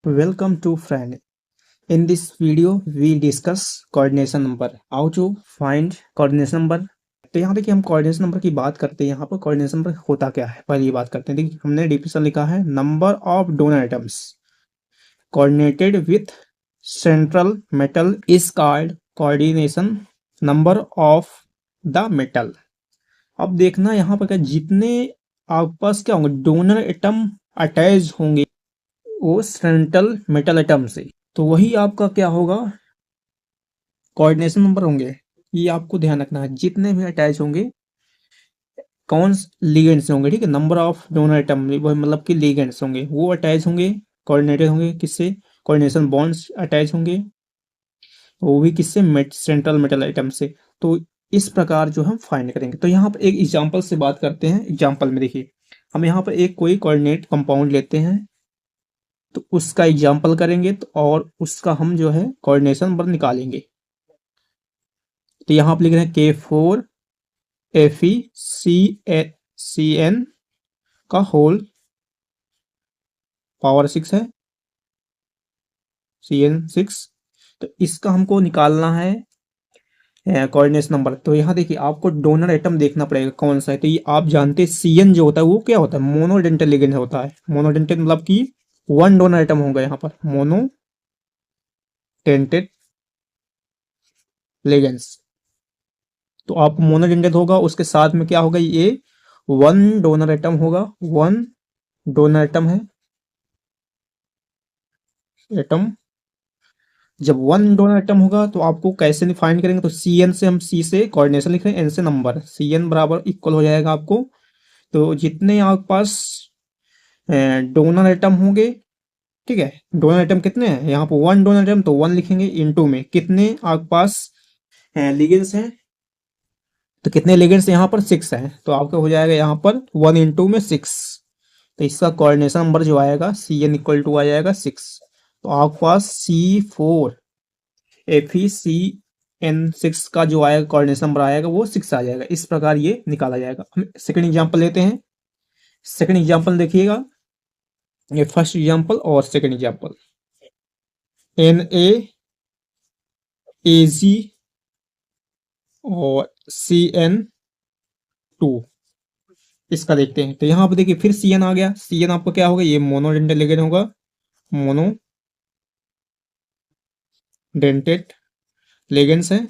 Welcome to friend. In this video, we discuss coordination number. How to find coordination number. तो यहाँ देखिए हम coordination number की बात करते हैं। यहाँ पर कोऑर्डिनेशन नंबर होता क्या है, पहले ये बात करते हैं। देखिए हमने डिफिनेशन लिखा है, number of donor items coordinated with central metal is called coordination number of the metal. अब देखना यहाँ पर क्या, जितने आपस क्या होंगे डोनर एटम अटैच होंगे वो सेंट्रल मेटल एटम से, तो वही आपका क्या होगा कोऑर्डिनेशन नंबर होंगे। ये आपको ध्यान रखना है, जितने भी अटैच होंगे कौन लिगेंड्स होंगे, ठीक है। नंबर ऑफ डोनर एटम वो मतलब कि लिगेंड्स होंगे, वो अटैच होंगे कोऑर्डिनेटेड होंगे किससे, कोऑर्डिनेशन बॉन्ड्स अटैच होंगे, वो भी किससे, सेंट्रल मेटल एटम से। तो इस प्रकार जो हम फाइंड करेंगे। तो यहाँ पर एक एग्जांपल से बात करते हैं। एग्जांपल में देखिए हम यहाँ पर एक कोई कोऑर्डिनेट कंपाउंड लेते हैं, तो उसका एग्जाम्पल करेंगे तो और उसका हम जो है कोऑर्डिनेशन नंबर निकालेंगे। तो यहाँ आप लिख रहे हैं K4FeCN का होल पावर 6 है, CN6। तो इसका हमको निकालना है कोऑर्डिनेशन नंबर। तो यहाँ देखिए आपको डोनर एटम देखना पड़ेगा कौन सा है। तो ये आप जानते हैं CN जो होता है वो क्या होता है, मोनोडेंटल लिगेंड होता है। मोनोडेंटल मतलब कि वन डोनर एटम होगा यहाँ पर, मोनोडेंटेड लिगेंड्स। तो आप मोनोडेंटेड होगा, उसके साथ में क्या होगा, ये वन डोनर एटम होगा, वन डोनर एटम है एटम। जब वन डोनर एटम होगा तो आपको कैसे फाइंड करेंगे, तो CN से हम C से कोऑर्डिनेशन लिख रहे हैं, N से नंबर, CN बराबर इक्वल हो जाएगा आपको। तो जितने आपके पास डोनर एटम होंगे, ठीक है, डोनर एटम कितने हैं यहाँ पर, वन डोनर एटम, तो वन लिखेंगे, इनटू में कितने आपके पास लिगेंड्स हैं, तो कितने लिगेंड्स यहाँ पर 6 हैं, तो आपका हो जाएगा यहाँ पर 1 इंटू में 6। तो इसका कोऑर्डिनेशन नंबर जो आएगा CN इक्वल टू आ जाएगा 6। तो आपके पास C4FeCN6 का जो आएगा कोऑर्डिनेशन नंबर आएगा वो 6 आ जाएगा। इस प्रकार ये निकाला जाएगा। हम सेकंड एग्जांपल लेते हैं। सेकंड एग्जांपल देखिएगा, ये फर्स्ट एग्जांपल और सेकंड एग्जांपल। NaAg और CN2 इसका देखते हैं। तो यहाँ पर देखिए फिर CN आ गया। CN आपको क्या होगा, ये मोनोडेंटेड लिगेंड होगा, मोनोडेंटेड लिगेंड्स है।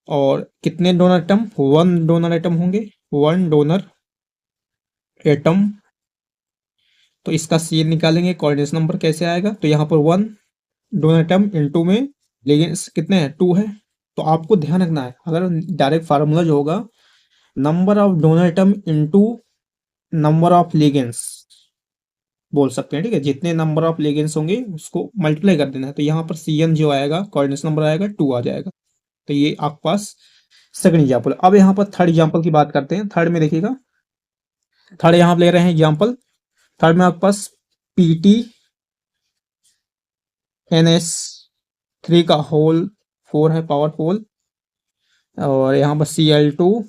और कितने donor atom, one donor atom होंगे, वन डोनर एटम। तो इसका CN निकालेंगे, कोऑर्डिनेशन नंबर कैसे आएगा, तो यहाँ पर वन डोनर एटम इनटू में लिगेंड्स कितने हैं, 2 है। तो आपको ध्यान रखना है, अगर डायरेक्ट फार्मूला जो होगा number of donor atom into number of ligands बोल सकते हैं, ठीक है। जितने नंबर ऑफ लिगेंड्स होंगे उसको मल्टीप्लाई कर देना है। तो यहाँ पर CN जो आएगा कोऑर्डिनेशन नंबर आएगा 2 आ जाएगा। तो ये आपके पास सेकंड एग्जांपल। अब यहाँ पर थर्ड एग्जांपल की बात करते हैं। थर्ड में देखिएगा, थर्ड यहाँ ले रहे हैं एग्जांपल। थर्ड में आपके पास PTNS3 का होल 4 है, पावर 4, और यहाँ पर Cl2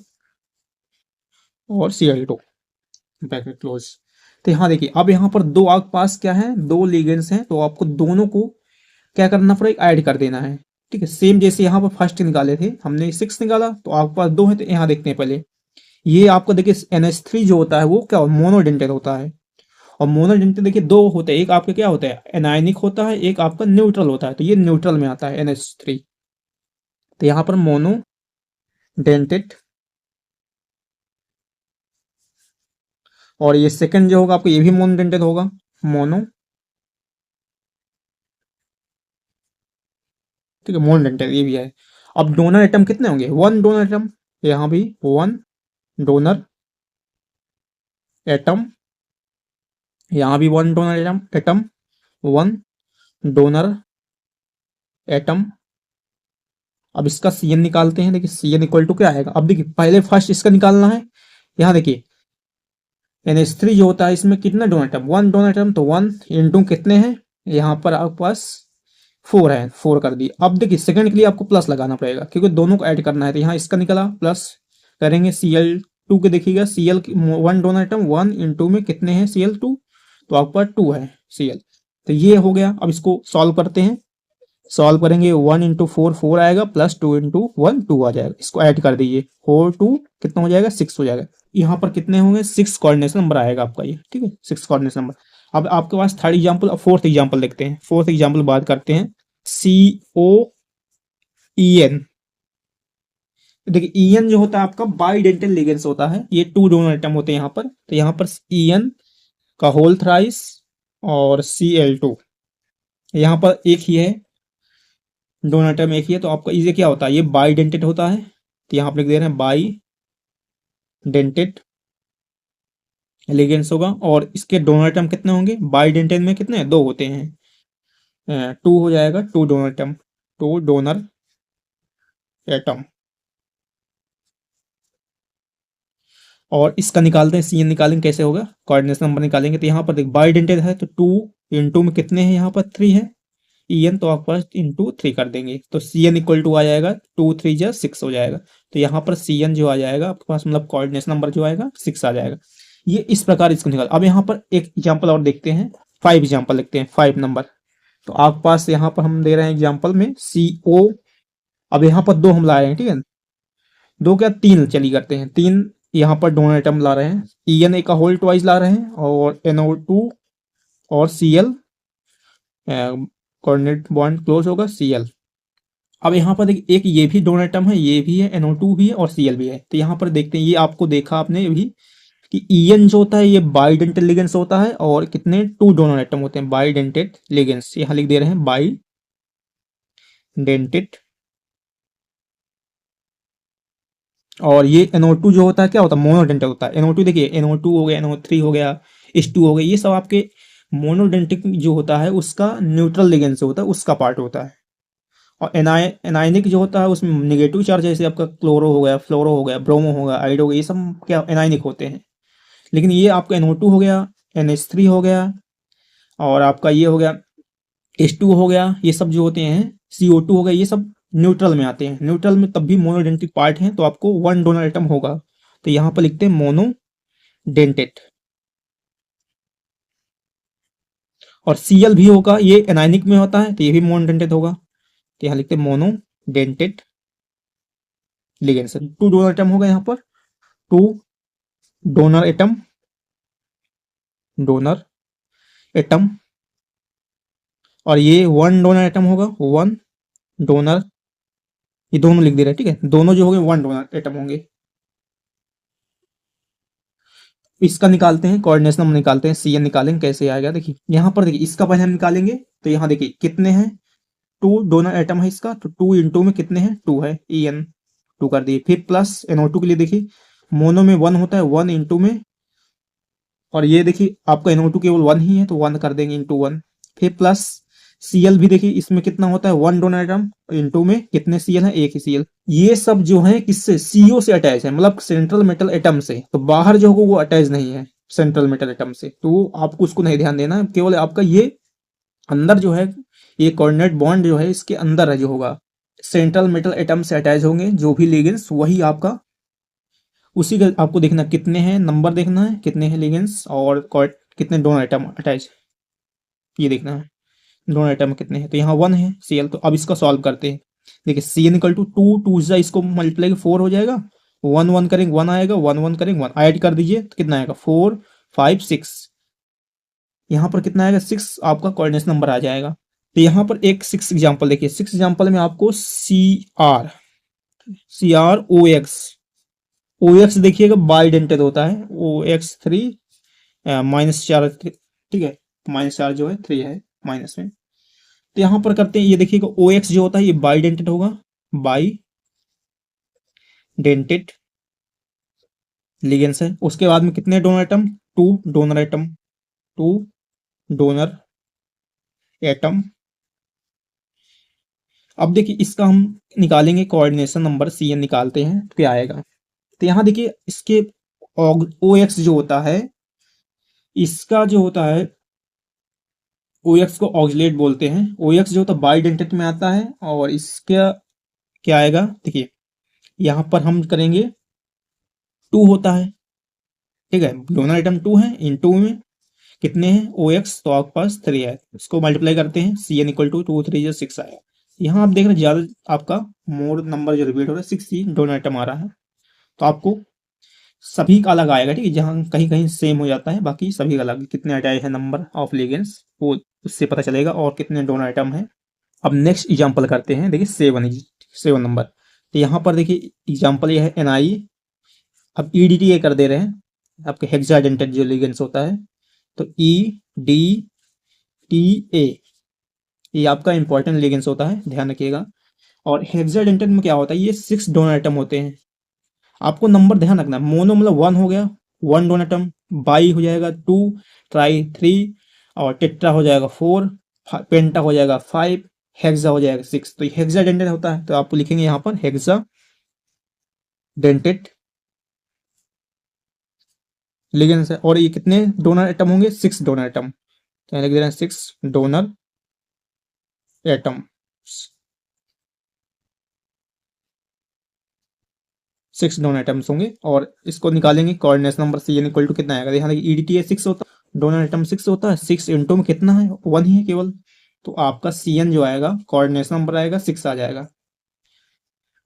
और Cl2 ब्रैकेट क्लोज। तो यहाँ देखिए अब यहाँ पर दो आपके पास क्या है, दो लिगेंड्स हैं, तो आपको दोनों को क्या करना पड़ेगा, ऐड कर देना है, ठीक है। सेम जैसे यहाँ पर फर्स्ट निकाले थे हमने 6 निकाला, तो आपके पास 2 है। तो यहाँ देखते हैं पहले, ये आपको देखिए NH3 जो होता है वो क्या मोनोडेंटेड होता है। और मोनोडेंटेड देखिए 2 होते हैं, एक आपका क्या होता है एनायनिक होता है, एक आपका न्यूट्रल होता है। तो ये न्यूट्रल में आता है NH3। तो यहाँ पर मोनोडेंटेड, और ये सेकंड जो होगा आपको ये भी मोनोडेंटेड होगा, मोनो, ठीक है, मोनोडेंटेड ये भी है। अब डोनर एटम कितने होंगे, वन डोनर एटम, यहाँ भी वन डोनर एटम, यहाँ भी one donor atom, one donor atom. अब इसका CN निकालते हैं। देखिए CN इक्वल टू क्या आएगा, अब देखिए पहले फर्स्ट इसका निकालना है। यहाँ देखिए NH3 जो होता है इसमें कितना donor atom, one donor atom, तो वन इंटू कितने हैं, यहाँ पर आपके पास 4 है, 4 कर दी। अब देखिए सेकंड के लिए आपको प्लस लगाना पड़ेगा क्योंकि दोनों को ऐड करना है। तो यहाँ इसका निकला, प्लस करेंगे Cl2 के, देखिएगा Cl one donor atom, one into में कितने हैं Cl2, तो आपके पास 2 है Cl। तो ये हो गया। अब इसको सॉल्व करते हैं। सॉल्व करेंगे 1 इंटू 4 4 आएगा, प्लस 2 इंटू 1 2 आ जाएगा। इसको ऐड कर दीजिए, 4 2 कितना हो जाएगा, 6 हो जाएगा। यहाँ पर कितने होंगे, 6 कोऑर्डिनेशन नंबर आएगा आपका ये, ठीक है, 6 कोऑर्डिनेशन नंबर। अब आपके पास थर्ड एग्जाम्पल। अब फोर्थ एग्जाम्पल देखते हैं। फोर्थ एग्जाम्पल बात करते हैं। COEN। देखिए EN जो होता है आपका बाइडेंटल लिगेंड्स होता है। ये 2 डोनर एटम होते हैं यहाँ पर। तो यहाँ पर EN का होल थ्राइस और Cl2, यहाँ पर एक ही है, डोनर एटम एक ही है। तो आपका ये क्या होता है, ये बाइडेंटेड होता है। तो यहाँ आप लिख दे रहे हैं बाई डेंटेड लिगेंड्स होगा। और इसके डोनर एटम कितने होंगे, बाइडेंटेड में कितने, 2 होते हैं, 2 हो जाएगा, 2 डोनर एटम, 2 डोनर एटम। और इसका निकालते हैं, CN निकालेंगे, कैसे होगा, कोऑर्डिनेशन नंबर निकालेंगे। तो यहाँ पर देख बाइडेंटेड है तो 2 इंटू में कितने हैं, यहाँ पर 3 है। EN तो आप पास इंटू 3 कर देंगे तो CN इक्वल टू आ जाएगा 2 3 जा 6 हो जाएगा। तो यहाँ पर CN जो आ जाएगा आपके पास, मतलब कोऑर्डिनेशन नंबर जो आएगा 6 आ जाएगा। ये इस प्रकार इसको निकाल। अब यहाँ पर एक एग्जाम्पल और देखते हैं, 5 एग्जाम्पल देखते हैं, 5 नंबर। तो आपके पास यहाँ पर हम दे रहे हैं एग्जाम्पल में CO। अब यहाँ पर 2 हम ला रहे हैं, ठीक है, 2 क्या 3 चली करते हैं, 3 यहाँ पर डोनर एटम ला रहे हैं। EN का होल ट्वाइस ला रहे हैं और NO2 और Cl कोऑर्डिनेट बॉन्ड क्लोज होगा Cl। अब यहाँ पर देखिए एक ये भी डोनर एटम है, ये भी है, NO2 भी है और Cl भी है। तो यहाँ पर देखते हैं, ये आपको देखा आपने अभी कि EN जो होता है ये बाइडेंटेड लिगेंड्स होता है और कितने 2 डोनर एटम होते हैं, बाइडेंटेड लिगेंड्स। यहाँ लिख दे रहे हैं बाइडेंटेड। और ये NO2 जो होता है क्या होता है, मोनोडेंटिक होता है। NO2 देखिए, NO2 हो गया, NO3 हो गया, H2 हो गया, ये सब आपके मोनोडेंटिक जो होता है उसका न्यूट्रल लिगेंड होता है, उसका पार्ट होता है। और एनायनिक जो होता है उसमें निगेटिव चार्ज, जैसे आपका क्लोरो हो गया, फ्लोरो हो गया, ब्रोमो हो गया, आइड हो गया, ये सब क्या एनायनिक होते हैं। लेकिन ये आपका NO2 हो गया, NH3 हो गया, और आपका ये हो गया H2 हो गया, ये सब जो होते हैं, CO2 हो गया, ये सब न्यूट्रल में आते हैं। न्यूट्रल में तब भी मोनोडेंटिक पार्ट है तो आपको 1 डोनर एटम होगा। तो यहाँ पर लिखते हैं मोनोडेंटेड। और Cl भी होगा, ये एनायनिक में होता है तो ये भी मोनोडेंटेड होगा। तो यहाँ लिखते हैं मोनोडेंटेड लिगेंड। 2 डोनर एटम होगा यहाँ पर, 2 डोनर एटम, डोनर एटम। और ये 1 डोनर एटम होगा, 1 डोनर, ये दोनों लिख दे रहे हैं, ठीक है, दोनों जो होंगे 1 डोनर एटम होंगे। इसका निकालते हैं, कोऑर्डिनेशन हम निकालते हैं, CN निकालेंगे, कैसे आएगा देखिए। यहाँ पर देखिए इसका पहले हम निकालेंगे। तो यहाँ देखिए कितने हैं, 2 डोनर एटम है इसका, तो 2 इंटू में कितने हैं, 2 है, EN 2 कर दिए। फिर प्लस NO2 के लिए देखिए, मोनो में 1 होता है, 1 इंटू में, और ये देखिए आपका NO2 केवल 1 ही है तो 1 कर देंगे इंटू 1। फिर प्लस Cl भी देखिए, इसमें कितना होता है, 1 डोनर एटम, इंटू में कितने Cl है, एक ही Cl। ये सब जो है किससे, CO से अटैच है, मतलब सेंट्रल मेटल एटम से। तो बाहर जो होगा वो अटैच नहीं है सेंट्रल मेटल एटम से, तो आपको उसको नहीं ध्यान देना है। केवल आपका ये अंदर जो है, ये कोऑर्डिनेट बॉन्ड जो है इसके अंदर है जो होगा, सेंट्रल मेटल एटम से अटैच होंगे जो भी लिगेंड्स, वही आपका, उसी का आपको देखना कितने हैं, नंबर देखना है कितने हैं लिगेंड्स, और कितने डोनर एटम अटैच, ये देखना है डोनर एटम कितने हैं। तो यहाँ 1 है Cl। तो अब इसका सॉल्व करते हैं। देखिए CN इक्वल टू 2 2 जा, इसको मल्टीप्लाई 4 हो जाएगा, 1 1 करेंगे 1 आएगा, 1 1 करेंगे 1, ऐड कर दीजिए तो कितना आएगा, 4 5 6। यहाँ पर कितना आएगा, 6 आपका कोऑर्डिनेशन नंबर आ जाएगा। तो यहाँ पर एक 6 एग्जाम्पल देखिए, 6 एग्जाम्पल में आपको CrOX देखिएगा बाइडेंटेड होता है, OX3 -4, ठीक है, -4 जो है 3 है माइनस में। तो यहाँ पर करते हैं, ये देखिएगा OX जो होता है ये बाइडेंटेड होगा, बाइडेंटेड लिगेंड्स है। उसके बाद में कितने donor atom, 2 donor atom, 2 donor atom. अब देखिए इसका हम निकालेंगे कोऑर्डिनेशन नंबर, CN निकालते हैं तो क्या आएगा। तो यहाँ देखिए इसके OX जो होता है, इसका जो होता है OX को ऑक्सलेट बोलते हैं। OX जो होता है बाइडेंटेड में आता है, और इसका क्या आएगा देखिए, यहाँ पर हम करेंगे 2 होता है, ठीक है, डोनर आइटम 2 है, इन 2 में कितने हैं ओ एक्स, तो आपके पास 3 है, इसको मल्टीप्लाई करते हैं, सी एन इक्वल टू 2 3 जो 6 आएगा। यहाँ आप देख रहे हैं ज्यादा आपका मोर नंबर जो रिपीट हो रहा है 6 ही दोनों आइटम आ रहा है, तो आपको सभी का अलग आएगा, ठीक है, जहाँ कहीं कहीं सेम हो जाता है, बाकी सभी का अलग, कितने अटैच है नंबर ऑफ लिगेंड्स वो उससे पता चलेगा, और कितने डोनर आइटम है। अब नेक्स्ट एग्जांपल करते हैं, देखिए 7 नंबर, तो यहाँ पर देखिए एग्जांपल ये है NI, अब EDTA कर दे रहे हैं, आपके हेक्साडेंटेट जो लिगेंड्स होता है, तो EDTA ये आपका इंपॉर्टेंट लिगेंड्स होता है, ध्यान रखिएगा। और हेक्साडेंटेट में क्या होता है, ये 6 डोनर आइटम होते हैं, आपको नंबर ध्यान रखना है, मोनो मतलब 1 हो गया 1 डोनर आइटम, बाई हो जाएगा 2, ट्राई 3, और टेट्रा हो जाएगा 4, पेंटा हो जाएगा 5, हेक्सा हो जाएगा 6, तो हेक्सा डेंटेड होता है, तो आपको लिखेंगे यहाँ पर हेक्सा डेंटेड लिगेंड्स है। और ये कितने डोनर आइटम होंगे, 6 डोनर आइटम, तो यहाँ लिख दे रहे हैं 6 डोनर एटम, 6 डोनर एटम्स होंगे, और इसको निकालेंगे coordination number C N equal to कितना आएगा, यहाँ देखिए EDTA 6 होता है, डोनर एटम 6 होता है, 6 इंटू में कितना है 1 ही है केवल, तो आपका CN जो आएगा कोऑर्डिनेशन नंबर आएगा 6 आ जाएगा।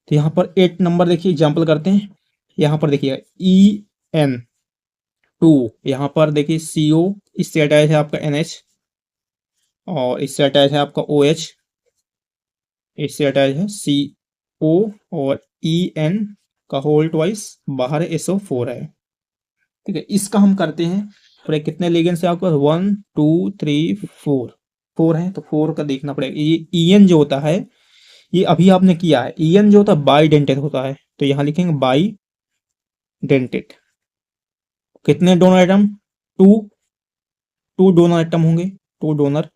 तो यहाँ पर 8 नंबर देखिए एग्जाम्पल करते हैं, यहाँ पर देखिए EN2, यहाँ पर देखिए CO, इससे अटैच है आपका NH, और इससे अटैच है आपका OH, इससे अटैच है CO, और EN का होल ट्वाइस बाहर SO4 है, ठीक है। इसका हम करते हैं, फिर कितने लिगेंड्स है आपके पास 1 2 3 4 है, तो 4 का देखना पड़ेगा। ये EN जो होता है, ये अभी आपने किया है, EN जो होता है बाई डेंटेड होता है, तो यहाँ लिखेंगे बाई डेंटेड। कितने डोनर आइटम, 2 डोनर आइटम होंगे, 2 डोनर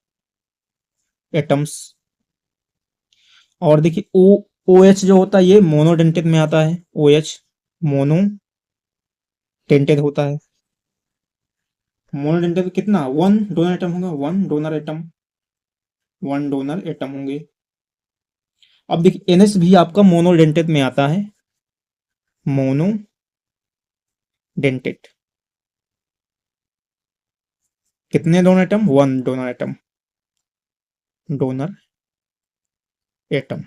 एटम्स। और देखिए OH जो होता है ये मोनोडेंटेड में आता है, OH मोनो डेंटेड होता है, मोनोडेंटेड कितना 1 डोनर एटम होगा, 1 डोनर एटम, 1 डोनर एटम होंगे। अब देखिए NH भी आपका मोनोडेंटेड में आता है, मोनो डेंटेड, कितने donor atom 1 donor atom, donor atom,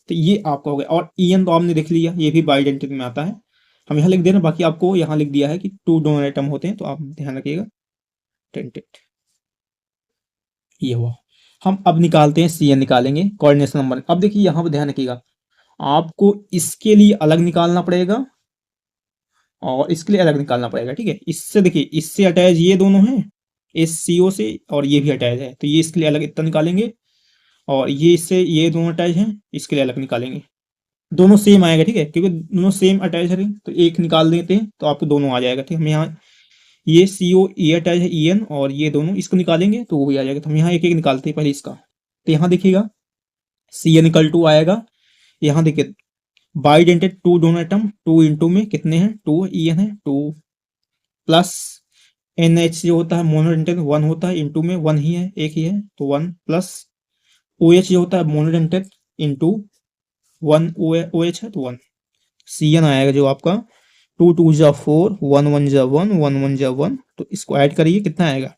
तो ये आपका हो गया। और EN तो आपने देख लिया, ये भी बाइडेंटेड में आता है, हम यहाँ लिख दे रहे हैं, बाकी आपको यहाँ लिख दिया है कि 2 डोनर एटम होते हैं, तो आप ध्यान रखिएगा डेंटेड, ये हुआ। हम अब निकालते हैं CN, निकालेंगे कोऑर्डिनेशन नंबर। अब देखिए यहाँ पर ध्यान रखिएगा, आपको इसके लिए अलग निकालना पड़ेगा और इसके लिए अलग निकालना पड़ेगा, ठीक है। इससे देखिए, इससे अटैच ये दोनों हैं इस CO से, और ये भी अटैच है, तो ये इसके लिए अलग इतना निकालेंगे, और ये इससे ये दोनों अटैच हैं, इसके लिए अलग निकालेंगे, दोनों सेम आएगा, ठीक है, क्योंकि दोनों सेम अटैच है, तो एक निकाल देते हैं तो आपको दोनों आ जाएगा, ठीक है। हम यहाँ ये CO ये अटैच है EN, और ये दोनों इसको निकालेंगे तो वो भी आ जाएगा, तो हम यहाँ एक एक निकालते हैं पहले इसका। तो यहाँ देखिएगा CN इक्वल टू आएगा, यहाँ देखिए बाइडेंटेड 2 डोनर एटम, 2 इंटू में कितने हैं 2, EN है 2, प्लस NH जो होता है मोनोडेंटेड 1 होता है, इंटू में 1 ही है, एक ही है, तो 1, प्लस OH जो होता है मोनोडेंटेड इंटू 1 OH है, तो 1, CN आएगा जो आपका 2 2 जा 4, 1 1 जा 1, 1 1 जा 1, तो इसको ऐड करिए कितना आएगा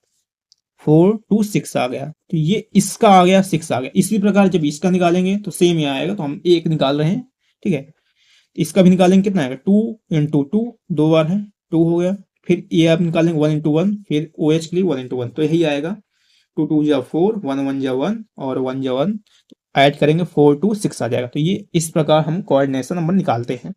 4 2 6 आ गया, तो ये इसका आ गया 6 आ गया। इसी प्रकार जब इसका निकालेंगे तो सेम ही आएगा, तो हम एक निकाल रहे हैं, ठीक है। इसका भी निकालेंगे, कितना आएगा 2 इंटू 2, 2 बार है 2 हो गया, फिर ये आप निकालेंगे 1 इंटू 1, फिर OH के लिए 1 इंटू 1, तो यही आएगा 2 2 जा 4, 1 1 जा 1, और 1 जा 1, ऐड करेंगे 4 2 6 आ जाएगा। तो ये इस प्रकार हम कोऑर्डिनेशन नंबर निकालते हैं।